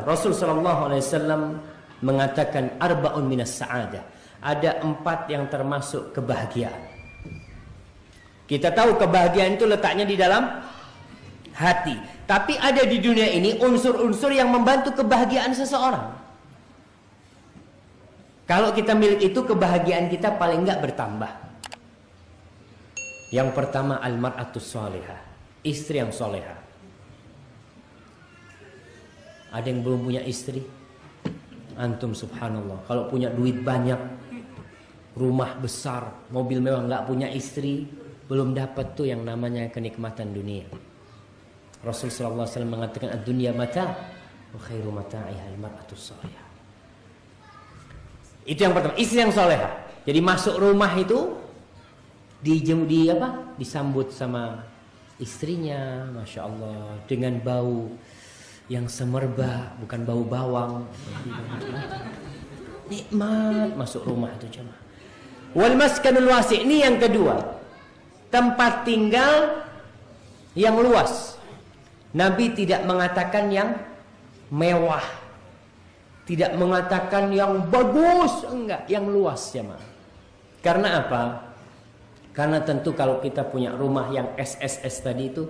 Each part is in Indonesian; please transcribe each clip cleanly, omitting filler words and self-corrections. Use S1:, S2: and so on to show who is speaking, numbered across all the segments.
S1: apa? Rasul sallallahu alaihi wasallam mengatakan arba'un minas sa'adah. Ada 4 yang termasuk kebahagiaan. Kita tahu kebahagiaan itu letaknya di dalam hati. Tapi ada di dunia ini unsur-unsur yang membantu kebahagiaan seseorang. Kalau kita milik itu, kebahagiaan kita paling enggak bertambah. Yang pertama, al-mar'atus sholihah, istri yang solehah. Ada yang belum punya istri? Antum subhanallah, kalau punya duit banyak, rumah besar, mobil mewah, nggak punya istri, belum dapat tuh yang namanya kenikmatan dunia. Rasul sallallahu alaihi wasallam mengatakan ad-dunya mata' wa khairu mata'iha al-mar'atus sholihah. Itu yang pertama, istri yang solehah. Jadi masuk rumah itu disambut sama istrinya, masya Allah, dengan bau yang semerbak, bukan bau bawang. Nikmat masuk rumah itu jemaah. Wal maskanul wasi', ini yang kedua, tempat tinggal yang luas. Nabi tidak mengatakan yang mewah, tidak mengatakan yang bagus, enggak, yang luas jemaah. Karena apa? Karena tentu kalau kita punya rumah yang SSS tadi itu,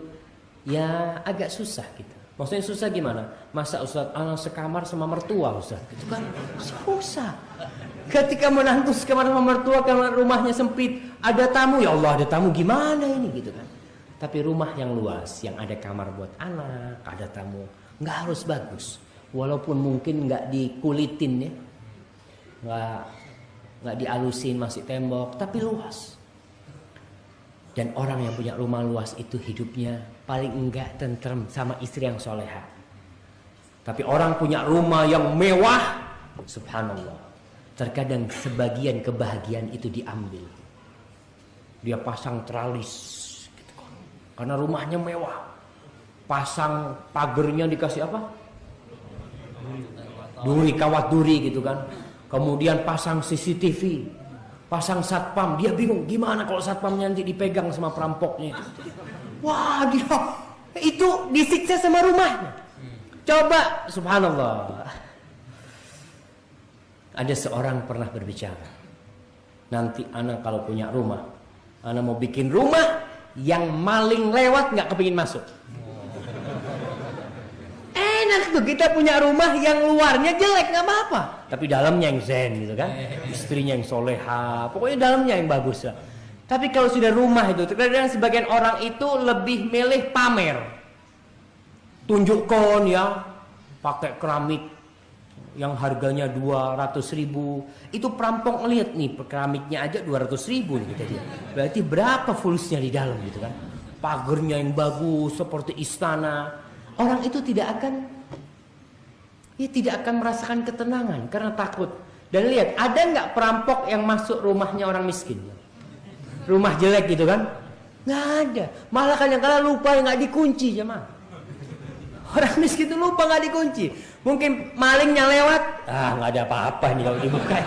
S1: ya agak susah kita. Maksudnya susah gimana? Masa Ustaz sekamar sama mertua Ustaz? Itu kan susah. Ketika menantu sekamar sama mertua karena rumahnya sempit, ada tamu, ya Allah ada tamu, gimana ini gitu kan. Tapi rumah yang luas, yang ada kamar buat anak, ada tamu, nggak harus bagus. Walaupun mungkin nggak dikulitin ya, nggak dialusin, masih tembok, tapi luas. Dan orang yang punya rumah luas itu hidupnya paling enggak tentrem sama istri yang soleha. Tapi orang punya rumah yang mewah, subhanallah, terkadang sebagian kebahagiaan itu diambil. Dia pasang tralis gitu kan, karena rumahnya mewah. Pasang pagernya dikasih apa? Duri, kawat duri gitu kan. Kemudian pasang CCTV, pasang satpam. Dia bingung gimana kalau satpamnya nanti dipegang sama perampoknya. Wah, dia itu disiksa sama rumahnya. Coba, subhanallah. Ada seorang pernah berbicara, nanti anak kalau punya rumah, anak mau bikin rumah yang maling lewat nggak kepingin masuk. Enak tuh kita punya rumah yang luarnya jelek nggak apa-apa, tapi dalamnya yang zen gitu kan, istrinya yang soleha, pokoknya dalamnya yang bagus lah. Tapi kalau sudah rumah itu, terkadang sebagian orang itu lebih milih pamer, tunjukkan ya, pakai keramik yang harganya 200.000, itu perampok ngelihat nih keramiknya aja 200.000 gitu dia. Berarti berapa fulusnya di dalam gitu kan? Pagernya yang bagus seperti istana. Orang itu tidak akan merasakan ketenangan karena takut. Dan lihat, ada nggak perampok yang masuk rumahnya orang miskin? Rumah jelek gitu kan? Nggak ada. Malah kadang-kadang lupa nggak dikunci jemaah. Orang miskin itu lupa nggak dikunci. Mungkin malingnya lewat, nggak ada apa-apa nih kalau dibuka.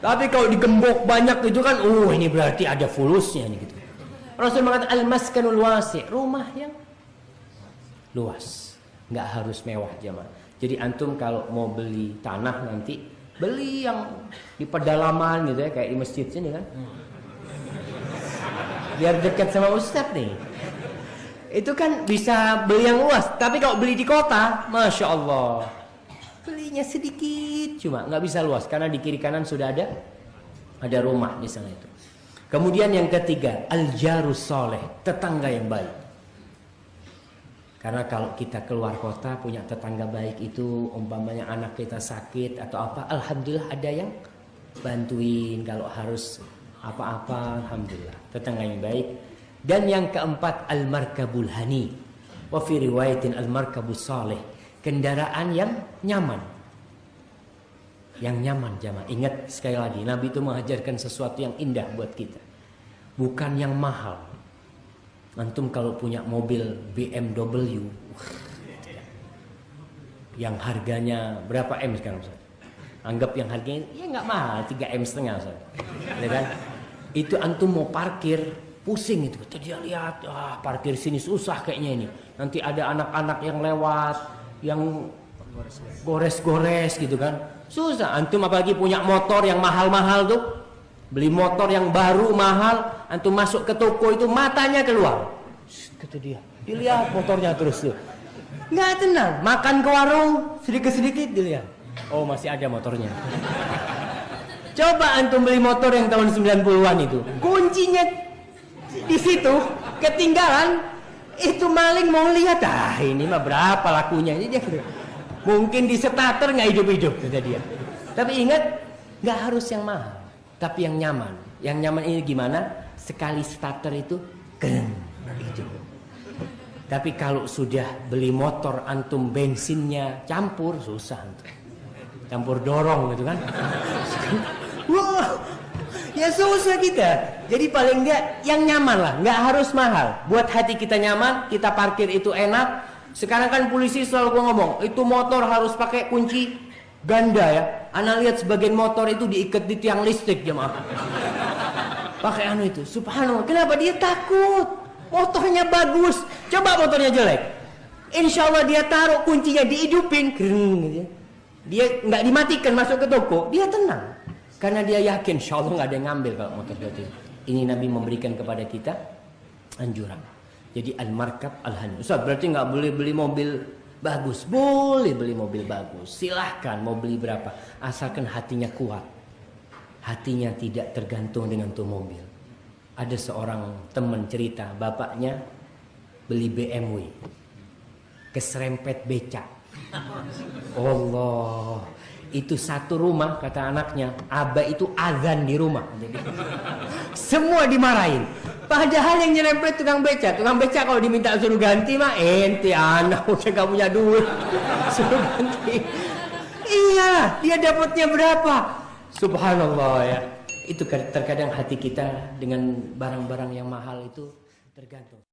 S1: Tapi kalau digembok banyak itu kan, ini berarti ada fulusnya nih gitu. Rasul mengatakan al-maskanul wasi', rumah yang luas, nggak harus mewah jemaah. Jadi antum kalau mau beli tanah nanti beli yang di pedalaman gitu ya, kayak di masjid sini kan, biar dekat sama ustadz nih. Itu kan bisa beli yang luas. Tapi kalau beli di kota, masya Allah, belinya sedikit, cuma nggak bisa luas karena di kiri kanan sudah ada rumah di sana itu. Kemudian yang ketiga, al-jarus soleh, tetangga yang baik. Karena kalau kita keluar kota punya tetangga baik itu, umpamanya anak kita sakit atau apa, alhamdulillah ada yang bantuin. Kalau harus apa-apa, alhamdulillah tetangga yang baik. Dan yang keempat, al-markabul hani, wa fi riwayatin al-markabus salih, kendaraan yang nyaman. Yang nyaman jamaah. Ingat sekali lagi, Nabi itu mengajarkan sesuatu yang indah buat kita, bukan yang mahal. Antum kalau punya mobil BMW yang harganya berapa M sekarang Ustaz? Anggap yang harganya ya nggak mahal, 3,5 M Ustaz. Ya kan? Itu antum mau parkir pusing itu. Dia lihat, parkir sini susah kayaknya ini. Nanti ada anak-anak yang lewat, yang Gores-gores gitu kan. Susah. Antum apalagi punya motor yang mahal-mahal tuh. Beli motor yang baru mahal, antum masuk ke toko itu matanya keluar. Kata dia, dilihat motornya terus tuh. Nggak tenang, makan ke warung sedikit-sedikit dilihat. Oh, masih ada motornya. Coba antum beli motor yang tahun 90-an itu. Kuncinya di situ, ketinggalan. Itu maling mau lihat, ini mah berapa lakunya. Ini dia mungkin di starter nggak hidup-hidup kata dia. Tapi ingat, nggak harus yang mahal, tapi yang nyaman. Yang nyaman ini gimana? Sekali starter itu keren hidup. Tapi kalau sudah beli motor antum bensinnya campur, susah antum. Campur dorong gitu kan. Wah, ya susah kita. Jadi paling enggak yang nyaman lah, nggak harus mahal. Buat hati kita nyaman, kita parkir itu enak. Sekarang kan polisi selalu ngomong, itu motor harus pakai kunci ganda ya. Ana lihat sebagian motor itu diikat di tiang listrik jemaah. Pakai anu itu. Subhanallah, kenapa dia takut? Motornya bagus. Coba motornya jelek. Insya Allah dia taruh kuncinya dihidupin. Dia nggak dimatikan masuk ke toko. Dia tenang. Karena dia yakin insya Allah nggak ada yang ngambil kalau motor itu. Ini Nabi memberikan kepada kita anjuran. Jadi al-markab al-hani. Ustaz, berarti nggak boleh beli mobil bagus? Boleh beli mobil bagus. Silahkan mau beli berapa. Asalkan hatinya kuat. Hatinya tidak tergantung dengan tuh mobil. Ada seorang teman cerita, bapaknya beli BMW. Keserempet becak. Allah. Itu satu rumah kata anaknya, abah itu azan di rumah. Jadi, semua dimarahin. Padahal yang nyerempet tukang becak kalau diminta suruh ganti mah ente anak udah gak punya duit. Suruh ganti. Iya, dia dapatnya berapa? Subhanallah ya. Itu terkadang hati kita dengan barang-barang yang mahal itu tergantung.